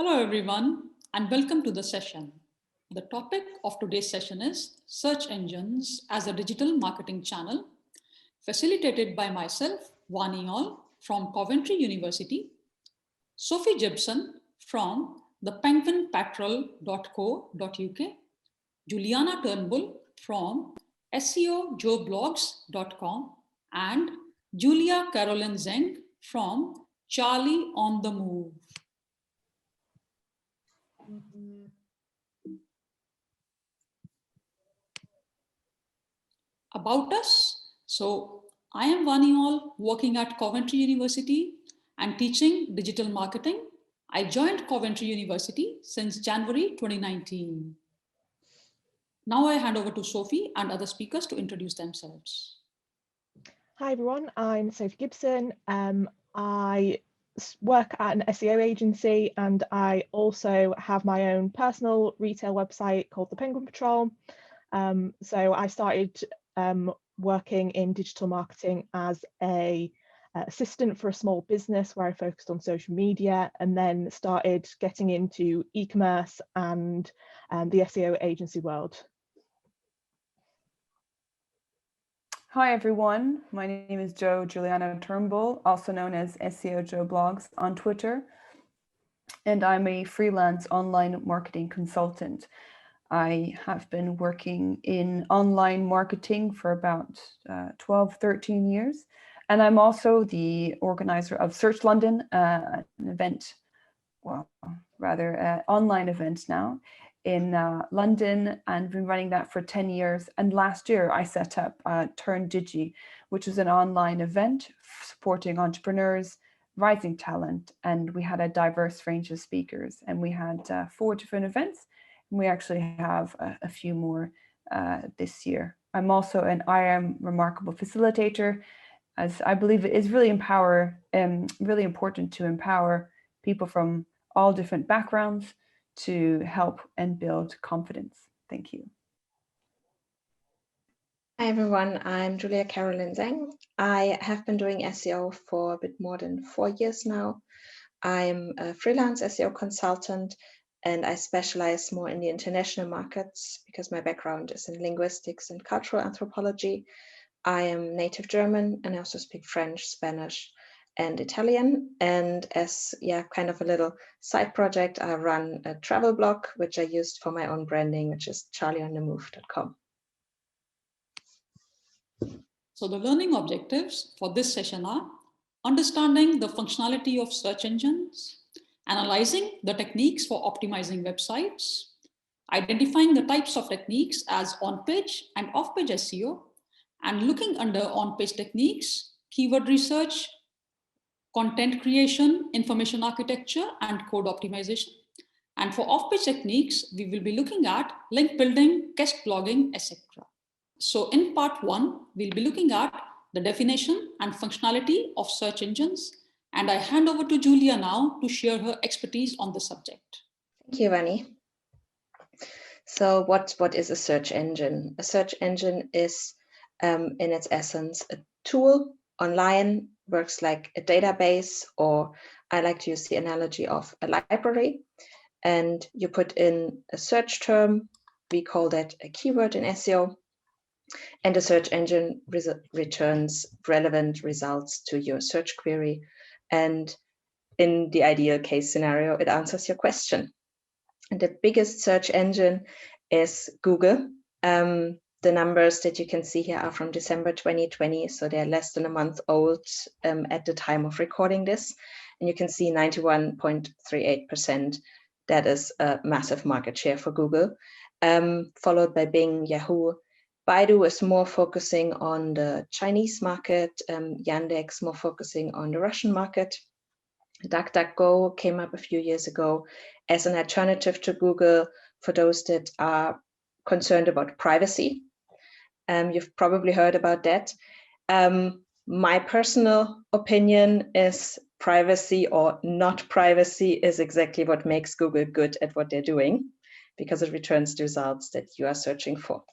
Hello, everyone, and welcome to the session. The topic of today's session is search engines as a digital marketing channel, facilitated by myself, Vani All from Coventry University, Sophie Gibson from the penguinpatrol.co.uk, Juliana Turnbull from SEOJoeBlogs.com, and Julia Caroline Zeng from Charlie on the Move. About us. So I am Vani All, working at Coventry University and teaching digital marketing. I joined Coventry University since January 2019. Now I hand over to Sophie and other speakers to introduce themselves. Hi everyone, I'm Sophie Gibson. I work at an SEO agency and I also have my own personal retail website called the Penguin Patrol. So I started working in digital marketing as a assistant for a small business where I focused on social media, and then started getting into e-commerce and the SEO agency world. Hi everyone, my name is Juliana Turnbull, also known as SEO Joe Blogs on Twitter, and I'm a freelance online marketing consultant. I have been working in online marketing for about 12, 13 years, and I'm also the organizer of Search London, an event, well, rather online event now, in London, and been running that for 10 years. And last year I set up Turn Digi, which is an online event supporting entrepreneurs, rising talent, and we had a diverse range of speakers, and we had 4 different events, and we actually have a few more this year. I'm also an IAM Remarkable facilitator, as I believe it is really really important to empower people from all different backgrounds to help and build confidence. Thank you. Hi everyone, I'm Julia Caroline Zeng. I have been doing SEO for a bit more than 4 years now. I'm a freelance SEO consultant and I specialize more in the international markets because my background is in linguistics and cultural anthropology. I am native German and I also speak French, Spanish, and Italian. And as kind of a little side project, I run a travel blog, which I used for my own branding, which is charlieonthemove.com. So the learning objectives for this session are understanding the functionality of search engines, analyzing the techniques for optimizing websites, identifying the types of techniques as on-page and off-page SEO, and looking under on-page techniques, keyword research, content creation, information architecture, and code optimization. And for off-page techniques, we will be looking at link building, guest blogging, etc. So in part 1, we'll be looking at the definition and functionality of search engines. And I hand over to Julia now to share her expertise on the subject. Thank you, Vani. So what is a search engine? A search engine is, in its essence, a tool online, works like a database, or I like to use the analogy of a library. And you put in a search term, we call that a keyword in SEO, and the search engine returns relevant results to your search query. And in the ideal case scenario, it answers your question. And the biggest search engine is Google. The numbers that you can see here are from December 2020, so they're less than a month old at the time of recording this. And you can see 91.38%. That is a massive market share for Google, followed by Bing, Yahoo. Baidu is more focusing on the Chinese market, Yandex more focusing on the Russian market. DuckDuckGo came up a few years ago as an alternative to Google for those that are concerned about privacy. You've probably heard about that. My personal opinion is privacy or not privacy is exactly what makes Google good at what they're doing, because it returns the results that you are searching for.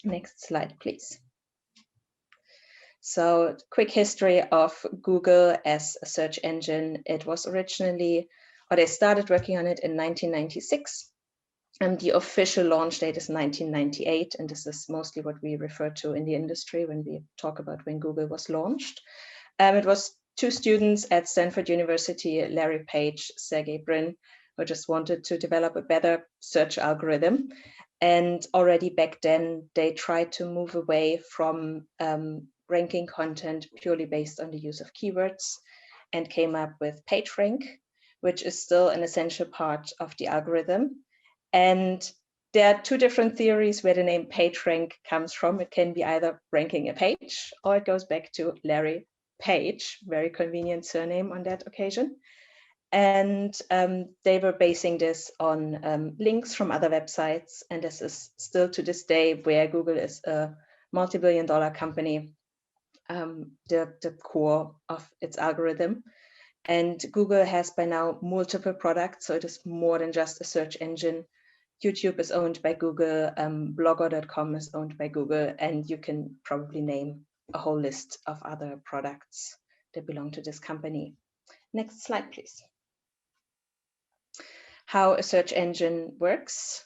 Next slide, please. So, quick history of Google as a search engine. It was originally or they started working on it in 1996. And the official launch date is 1998. And this is mostly what we refer to in the industry when we talk about when Google was launched. It was two students at Stanford University, Larry Page, Sergey Brin, who just wanted to develop a better search algorithm. And already back then, they tried to move away from ranking content purely based on the use of keywords and came up with PageRank, which is still an essential part of the algorithm. And there are two different theories where the name PageRank comes from. It can be either ranking a page, or it goes back to Larry Page, very convenient surname on that occasion. And they were basing this on links from other websites. And this is still to this day where Google is a multi-billion-dollar company, the core of its algorithm. And Google has by now multiple products, so it is more than just a search engine. YouTube is owned by Google, blogger.com is owned by Google, and you can probably name a whole list of other products that belong to this company. Next slide, please. How a search engine works.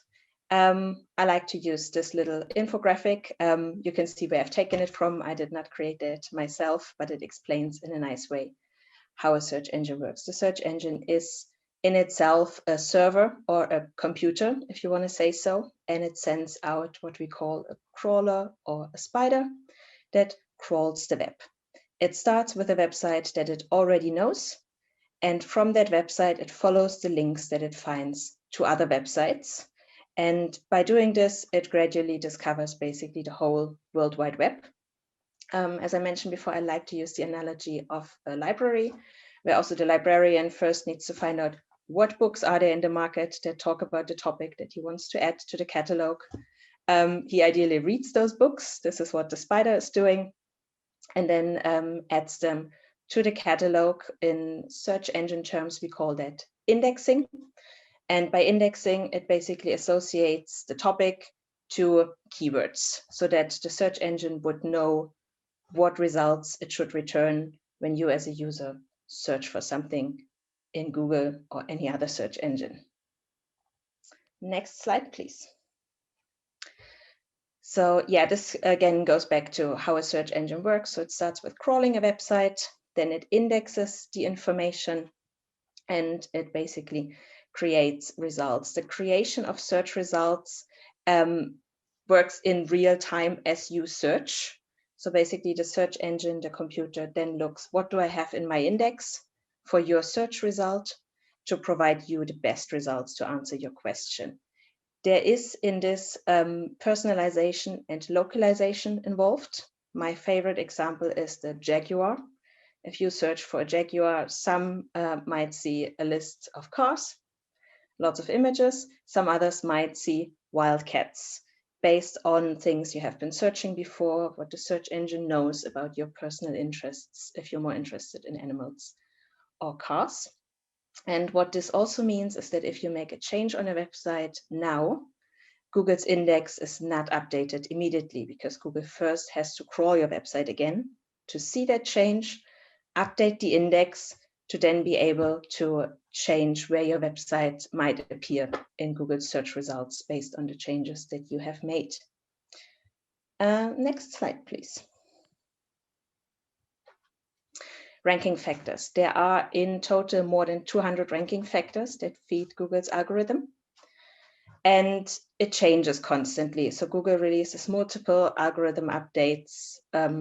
I like to use this little infographic. You can see where I've taken it from. I did not create it myself, but it explains in a nice way how a search engine works. The search engine is in itself a server or a computer, if you want to say so, and it sends out what we call a crawler or a spider that crawls the web. It starts with a website that it already knows, and from that website, it follows the links that it finds to other websites. And by doing this, it gradually discovers basically the whole World Wide Web. As I mentioned before, I like to use the analogy of a library, where also the librarian first needs to find out what books are there in the market that talk about the topic that he wants to add to the catalog. He ideally reads those books. This is what the spider is doing, and then adds them to the catalog. In search engine terms, we call that indexing. And by indexing, it basically associates the topic to keywords so that the search engine would know what results it should return when you as a user search for something in Google or any other search engine. Next slide, please. So yeah, this again goes back to how a search engine works. So it starts with crawling a website, then it indexes the information, and it basically creates results. The creation of search results works in real time as you search. So basically the search engine, the computer then looks, what do I have in my index for your search result to provide you the best results to answer your question. There is in this personalization and localization involved. My favorite example is the Jaguar. If you search for a Jaguar, some might see a list of cars, lots of images. Some others might see wildcats based on things you have been searching before, what the search engine knows about your personal interests, if you're more interested in animals or cars. And what this also means is that if you make a change on a website now, Google's index is not updated immediately because Google first has to crawl your website again to see that change, update the index to then be able to change where your website might appear in Google search results based on the changes that you have made. Next slide, please. Ranking factors. There are in total more than 200 ranking factors that feed Google's algorithm. And it changes constantly. So Google releases multiple algorithm updates a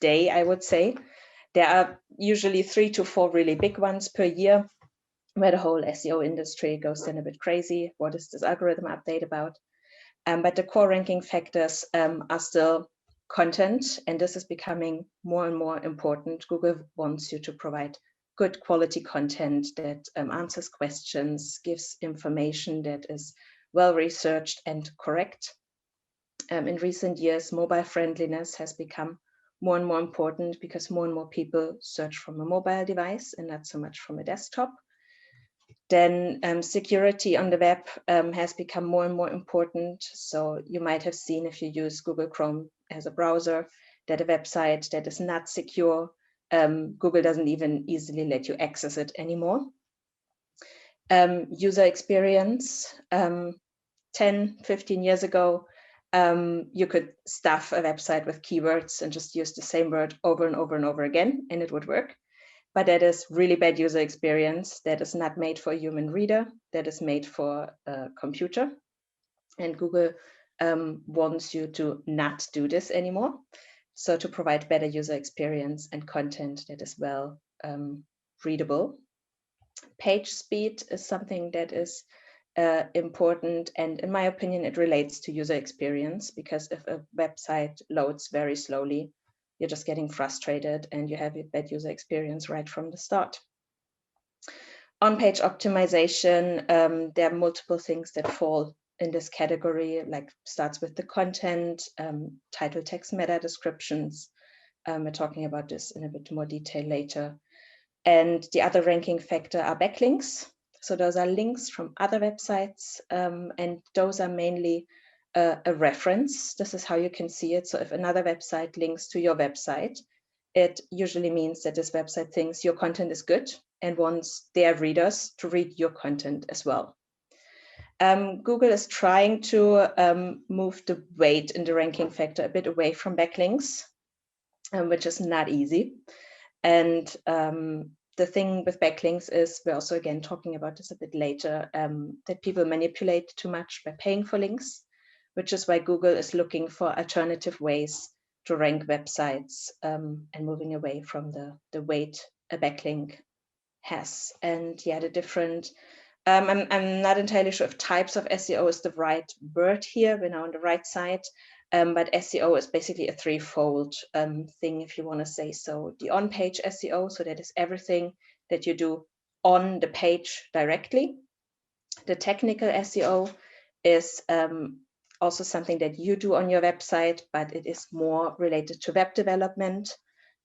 day, I would say. There are usually 3 to 4 really big ones per year, where the whole SEO industry goes then a bit crazy. What is this algorithm update about? But the core ranking factors are still content, and this is becoming more and more important. Google wants you to provide good quality content that answers questions, gives information that is well researched and correct. In recent years, mobile friendliness has become more and more important because more and more people search from a mobile device and not so much from a desktop. Then security on the web has become more and more important. So you might have seen, if you use Google Chrome as a browser, that a website that is not secure, Google doesn't even easily let you access it anymore. user experience. 10, 15 years ago, you could stuff a website with keywords and just use the same word over and over and over again, and it would work. But that is really bad user experience. That is not made for a human reader. That is made for a computer. And Google wants you to not do this anymore. So to provide better user experience and content that is well readable. Page speed is something that is important, and in my opinion it relates to user experience, because if a website loads very slowly, you're just getting frustrated and you have a bad user experience right from the start. On-page optimization, there are multiple things that fall in this category, like starts with the content, title, text, meta descriptions. We're talking about this in a bit more detail later. And the other ranking factor are backlinks. So those are links from other websites, and those are mainly a reference. This is how you can see it. So if another website links to your website, it usually means that this website thinks your content is good and wants their readers to read your content as well. Google is trying to move the weight in the ranking factor a bit away from backlinks, which is not easy. And the thing with backlinks is, we're also again talking about this a bit later, that people manipulate too much by paying for links, which is why Google is looking for alternative ways to rank websites and moving away from the weight a backlink has. And yeah, the different, I'm not entirely sure if types of SEO is the right word here. We're now on the right side. But SEO is basically a threefold thing, if you want to say so. The on-page SEO, so that is everything that you do on the page directly. The technical SEO is also something that you do on your website, but it is more related to web development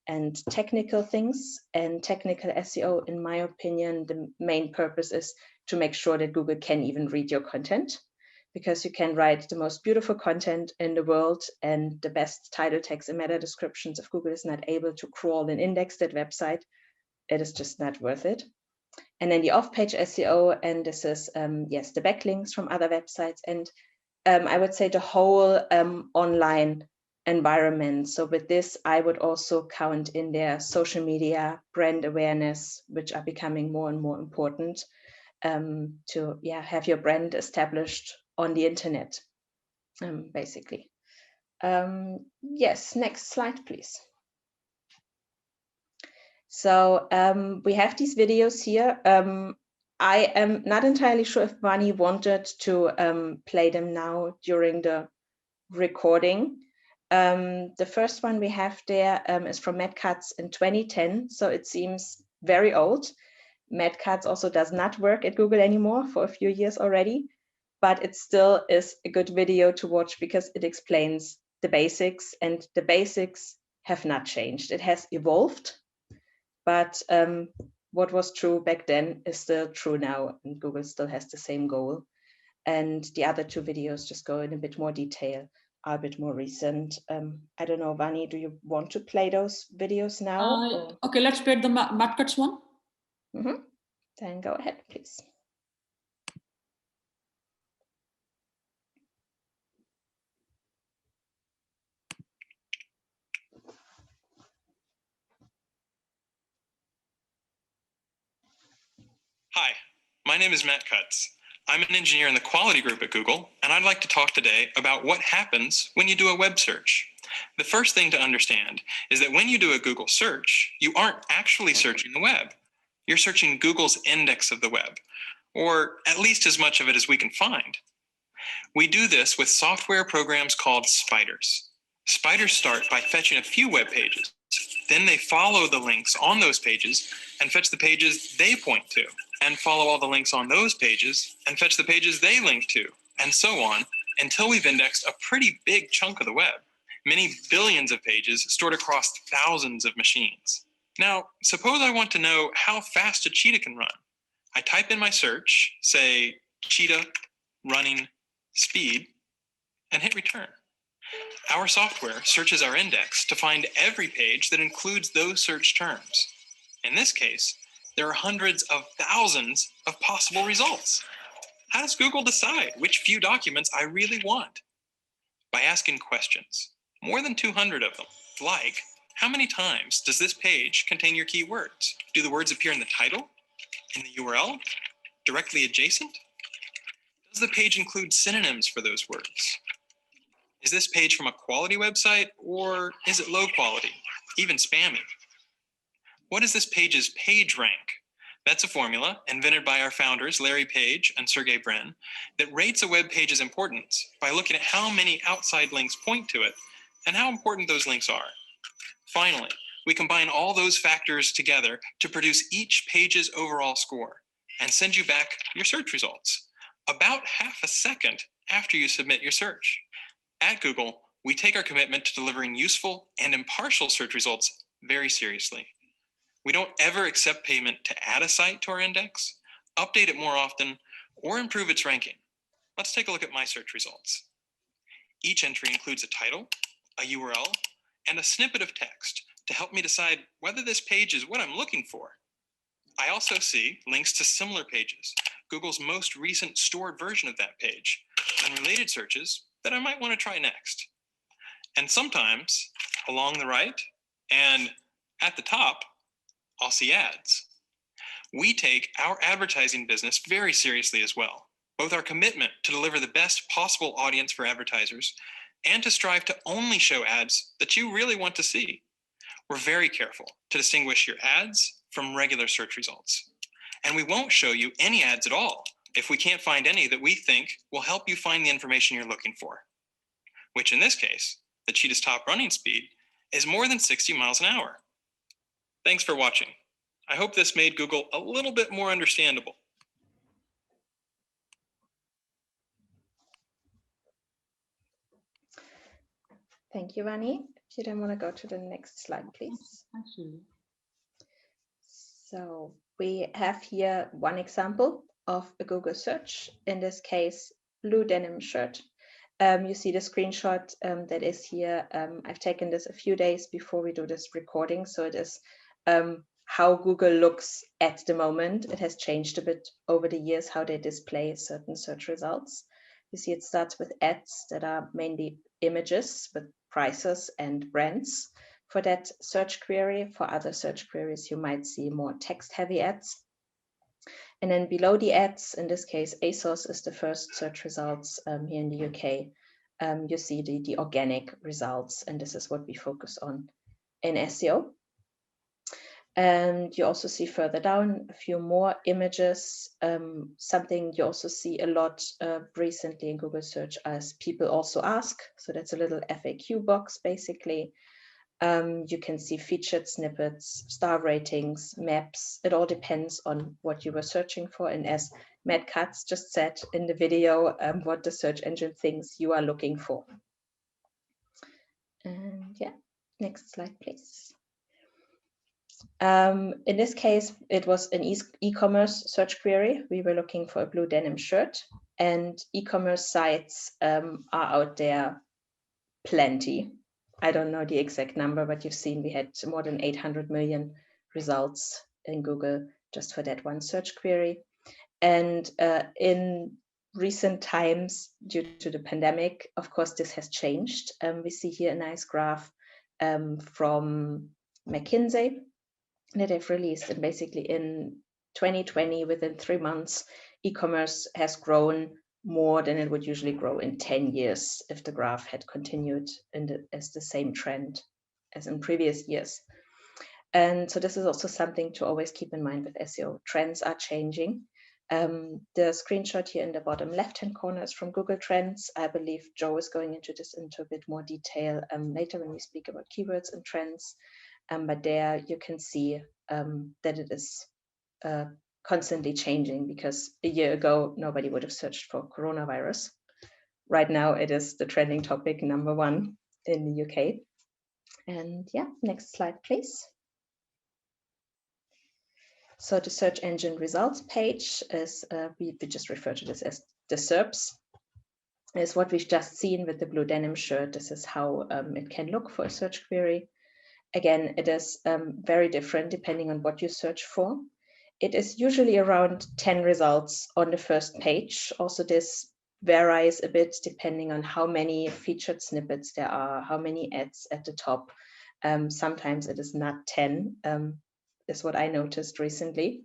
and technical things. And technical SEO, in my opinion, the main purpose is to make sure that Google can even read your content, because you can write the most beautiful content in the world and the best title, text, and meta descriptions. If Google is not able to crawl and index that website, it is just not worth it. And then the off-page SEO, and this is, yes, the backlinks from other websites, and I would say the whole online environment. So with this, I would also count in there social media, brand awareness, which are becoming more and more important to have your brand established on the internet, basically. Yes, next slide, please. So we have these videos here. I am not entirely sure if Vani wanted to play them now during the recording. The first one we have there is from Matt Cutts in 2010, so it seems very old. Matt Cutts also does not work at Google anymore for a few years already, but it still is a good video to watch because it explains the basics, and the basics have not changed. It has evolved, but what was true back then is still true now, and Google still has the same goal. And the other two videos just go in a bit more detail, are a bit more recent. I don't know, Vani, do you want to play those videos now? Okay, let's play the Matt Cutts one. Mm-hmm. Then go ahead, please. Hi, my name is Matt Cutts. I'm an engineer in the quality group at Google, and I'd like to talk today about what happens when you do a web search. The first thing to understand is that when you do a Google search, you aren't actually searching the web. You're searching Google's index of the web, or at least as much of it as we can find. We do this with software programs called spiders. Spiders start by fetching a few web pages. Then they follow the links on those pages and fetch the pages they point to, and follow all the links on those pages and fetch the pages they link to, and so on, until we've indexed a pretty big chunk of the web, many billions of pages stored across thousands of machines. Now, suppose I want to know how fast a cheetah can run. I type in my search, say cheetah running speed, and hit return. Our software searches our index to find every page that includes those search terms. In this case, there are hundreds of thousands of possible results. How does Google decide which few documents I really want? By asking questions, more than 200 of them, like, how many times does this page contain your keywords? Do the words appear in the title, in the URL, directly adjacent? Does the page include synonyms for those words? Is this page from a quality website, or is it low quality, even spammy? What is this page's page rank? That's a formula invented by our founders, Larry Page and Sergey Brin, that rates a web page's importance by looking at how many outside links point to it and how important those links are. Finally, we combine all those factors together to produce each page's overall score and send you back your search results about half a second after you submit your search. At Google, we take our commitment to delivering useful and impartial search results very seriously. We don't ever accept payment to add a site to our index, update it more often, or improve its ranking. Let's take a look at my search results. Each entry includes a title, a URL, and a snippet of text to help me decide whether this page is what I'm looking for. I also see links to similar pages, Google's most recent stored version of that page, and related searches that I might want to try next. And sometimes, along the right and at the top, I'll see ads. We take our advertising business very seriously as well, both our commitment to deliver the best possible audience for advertisers and to strive to only show ads that you really want to see. We're very careful to distinguish your ads from regular search results. And we won't show you any ads at all if we can't find any that we think will help you find the information you're looking for, which in this case, the cheetah's top running speed is more than 60 miles an hour. Thanks for watching. I hope this made Google a little bit more understandable. Thank you, Vani. If you then want to go to the next slide, please. Actually. So we have here one example of a Google search, in this case, blue denim shirt. You see the screenshot that is here. I've taken this a few days before we do this recording, so it is how Google looks at the moment. It has changed a bit over the years how they display certain search results. You see it starts with ads that are mainly images with prices and brands for that search query. For other search queries, you might see more text-heavy ads. And then below the ads, in this case, ASOS is the first search results here in the UK. You see the organic results, and this is what we focus on in SEO. And you also see further down a few more images, something you also see a lot recently in Google search as people also ask. So that's a little FAQ box, basically. You can see featured snippets, star ratings, maps. It all depends on what you were searching for. And as Matt Katz just said in the video, what the search engine thinks you are looking for. And yeah, next slide, please. In this case, it was an e-commerce search query. We were looking for a blue denim shirt, and e-commerce sites are out there plenty. I don't know the exact number, but you've seen we had more than 800 million results in Google just for that one search query. And in recent times, due to the pandemic, of course, this has changed. We see here a nice graph from McKinsey that they've released, and basically in 2020, within 3 months, e-commerce has grown more than it would usually grow in 10 years if the graph had continued as the same trend as in previous years. And so this is also something to always keep in mind with SEO. Trends are changing. The screenshot here in the bottom left-hand corner is from Google Trends. I believe Joe is going into this into a bit more detail later when we speak about keywords and trends. But there you can see that it is constantly changing, because a year ago, nobody would have searched for coronavirus. Right now, it is the trending topic #1 in the UK. And yeah, next slide, please. So the search engine results page is, we just refer to this as the SERPs, is what we've just seen with the blue denim shirt. This is how it can look for a search query. Again, it is very different depending on what you search for. it is usually around 10 results on the first page. Also, this varies a bit depending on how many featured snippets there are, how many ads at the top. Sometimes it is not 10, is what I noticed recently,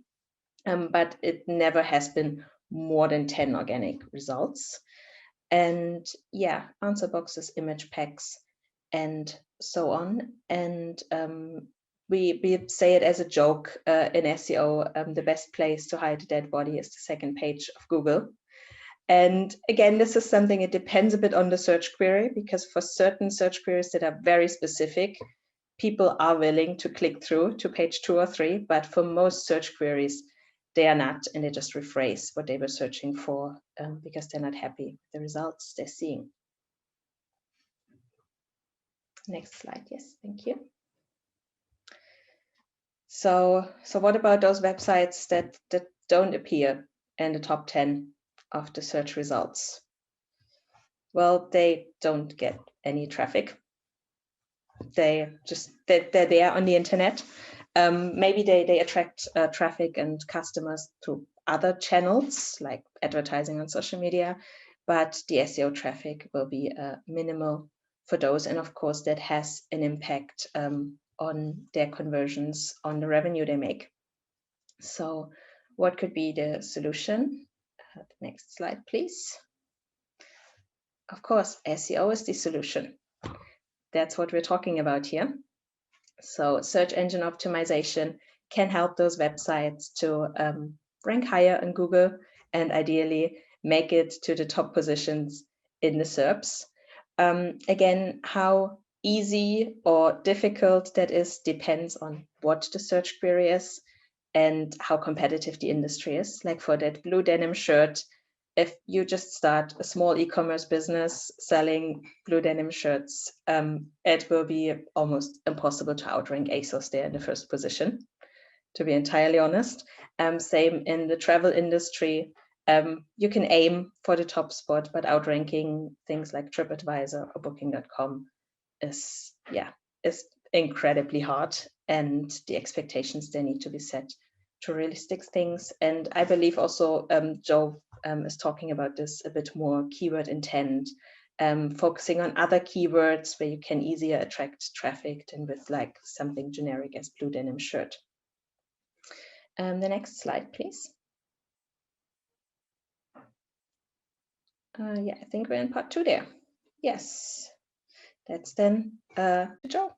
but it never has been more than 10 organic results. And yeah, answer boxes, image packs, and so on. And we say it as a joke in SEO, the best place to hide a dead body is the second page of Google. And again, this is something, it depends a bit on the search query, because for certain search queries that are very specific, people are willing to click through to page 2 or 3, but for most search queries, they are not, and they just rephrase what they were searching for because they're not happy with the results they're seeing. Next slide, yes, thank you. So what about those websites that don't appear in the top 10 of the search results? Well, they don't get any traffic. They're there on the internet. Maybe they attract traffic and customers through other channels like advertising on social media, but the SEO traffic will be minimal for those. And of course, that has an impact on their conversions, on the revenue they make. So what could be the solution? Next slide, please. Of course, SEO is the solution. That's what we're talking about here. So search engine optimization can help those websites to rank higher in Google and ideally make it to the top positions in the SERPs. Again, how easy or difficult that is depends on what the search query is and how competitive the industry is. Like for that blue denim shirt, if you just start a small e-commerce business selling blue denim shirts, it will be almost impossible to outrank ASOS there in the first position, to be entirely honest. Same in the travel industry. You can aim for the top spot, but outranking things like TripAdvisor or Booking.com is incredibly hard, and the expectations there need to be set to realistic things. And I believe also Joe is talking about this a bit more, keyword intent, focusing on other keywords where you can easier attract traffic than with like something generic as blue denim shirt. The next slide, please. Yeah, I think we're in part 2 there. Yes, that's then Joe.